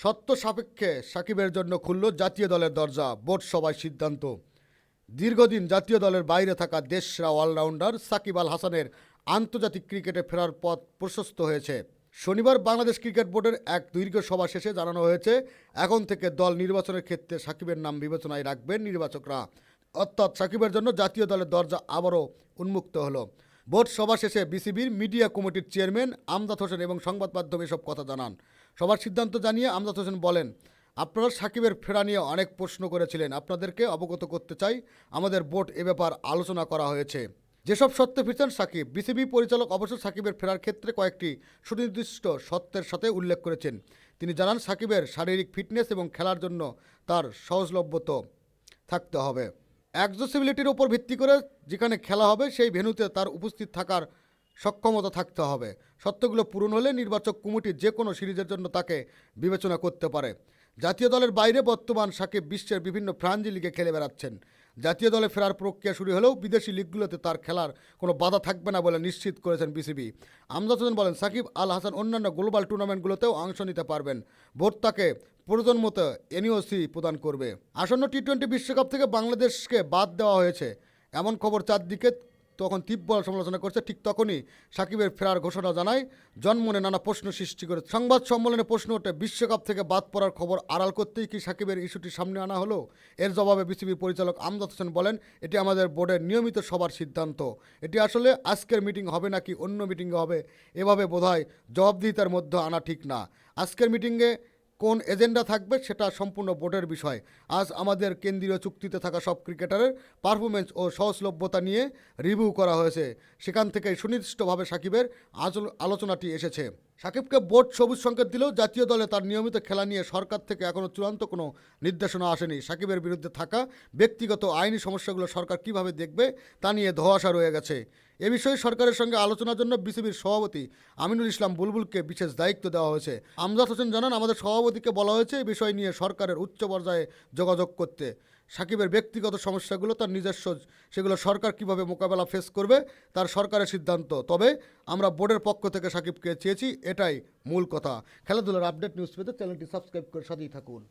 সত্য সাপেক্ষে সাকিবের জন্য খুলল জাতীয় দলের দরজা, বোর্ড সভায় সিদ্ধান্ত। দীর্ঘদিন জাতীয় দলের বাইরে থাকা দেশসেরা অলরাউন্ডার সাকিব আল হাসানের আন্তর্জাতিক ক্রিকেটে ফেরার পথ প্রশস্ত হয়েছে। শনিবার বাংলাদেশ ক্রিকেট বোর্ডের এক দীর্ঘ সভা শেষে জানানো হয়েছে, এখন থেকে দল নির্বাচনের ক্ষেত্রে সাকিবের নাম বিবেচনায় রাখবেন নির্বাচকরা। অর্থাৎ সাকিবের জন্য জাতীয় দলের দরজা আবারও উন্মুক্ত হলো। বোর্ড সভা শেষে বিসিবির মিডিয়া কমিটির চেয়ারম্যান আমজাদ হোসেন এবং সংবাদ মাধ্যমে এসব কথা জানান। সবার সিদ্ধান্ত জানিয়ে আমজাদ হোসেন বলেন, আপনারা সাকিবের ফেরা নিয়ে অনেক প্রশ্ন করেছিলেন, আপনাদেরকে অবগত করতে চাই আমাদের বোর্ড এ ব্যাপার আলোচনা করা হয়েছে। যেসব সত্যে ফিরছেন সাকিব, বিসিবি পরিচালক অবশ্য সাকিবের ফেরার ক্ষেত্রে কয়েকটি সুনির্দিষ্ট সত্যের সাথে উল্লেখ করেছেন। তিনি জানান, সাকিবের শারীরিক ফিটনেস এবং খেলার জন্য তার সহজলভ্যতা থাকতে হবে। অ্যাক্সেসিবিলিটির উপর ভিত্তি করে যেখানে খেলা হবে সেই ভেন্যুতে তার উপস্থিত থাকার সক্ষমতা থাকতে হবে। সত্যগুলো পূরণ হলে নির্বাচক কমিটি যে কোনো সিরিজের জন্য তাকে বিবেচনা করতে পারে। জাতীয় দলের বাইরে বর্তমান সাকিব বিশ্বের বিভিন্ন ফ্রাঞ্চি লিগে খেলে বেড়াচ্ছেন। জাতীয় দলে ফেরার প্রক্রিয়া শুরু হলেও বিদেশি লিগগুলোতে তার খেলার কোনো বাধা থাকবে না বলে নিশ্চিত করেছেন বিসিবি। আমজাদ হোসেন বলেন, সাকিব আল হাসান অন্যান্য গ্লোবাল টুর্নামেন্টগুলোতেও অংশ নিতে পারবেন। বোর্ড তাকে প্রয়োজন মতো এনওসি প্রদান করবে। আসন্ন টি-20 বিশ্বকাপ থেকে বাংলাদেশকে বাদ দেওয়া হয়েছে এমন খবর চারদিকে তখন তীব্র সমালোচনা করছে। ঠিক তখনই সাকিবের ফেরার ঘোষণা জানায় জনমনে নানা প্রশ্ন সৃষ্টি করে। সংবাদ সম্মেলনে প্রশ্ন ওঠে, বিশ্বকাপ থেকে বাদ পড়ার খবর আড়াল করতেই কি সাকিবের ইস্যুটি সামনে আনা হলো? এর জবাবে বিসিবি পরিচালক আমজাদ হোসেন বলেন, এটি আমাদের বোর্ডের নিয়মিত সবার সিদ্ধান্ত। এটি আসলে আজকের মিটিং হবে নাকি অন্য মিটিংয়ে হবে, এভাবে বোধহয় জবাবদিহিতার মধ্যে আনা ঠিক না। আজকের মিটিংয়ে কোন এজেন্ডা থাকবে সেটা সম্পূর্ণ বোর্ডের বিষয়। আজ আমাদের কেন্দ্রীয় চুক্তিতে থাকা সব ক্রিকেটারের পারফরমেন্স ও সহজলভ্যতা নিয়ে রিভিউ করা হয়েছে। সেখান থেকে সুনির্দিষ্টভাবে সাকিবের আলোচনাটি এসেছে। সাকিবকে বোর্ড সবুজ সংকেত দিলেও জাতীয় দলে তার নিয়মিত খেলা নিয়ে সরকার থেকে এখনও চূড়ান্ত কোনো নির্দেশনা আসেনি। সাকিবের বিরুদ্ধে থাকা ব্যক্তিগত আইনি সমস্যাগুলো সরকার কিভাবে দেখবে তা নিয়ে ধোঁয়াশা রয়ে গেছে। এ বিষয়ে সরকারের সঙ্গে আলোচনার জন্য বিসিবির সভাপতি আমিনুল ইসলাম বুলবুলকে বিশেষ দায়িত্ব দেওয়া হয়েছে। আমজাদ হোসেন জানান, আমাদের সভাপতিকে বলা হয়েছে এই বিষয় নিয়ে সরকারের উচ্চ পর্যায়ে যোগাযোগ করতে। সাকিবের ব্যক্তিগত সমস্যাগুলো তার নিজস্ব, সেগুলো সরকার কিভাবে মোকাবেলা ফেস করবে তার সরকারের সিদ্ধান্ত। তবে আমরা বোর্ডের পক্ষ থেকে সাকিবকে চেয়েছি, এটাই মূল কথা। খেলাধুলার আপডেট নিউজ পেতে চ্যানেলটি সাবস্ক্রাইব করে সাথেই থাকুন।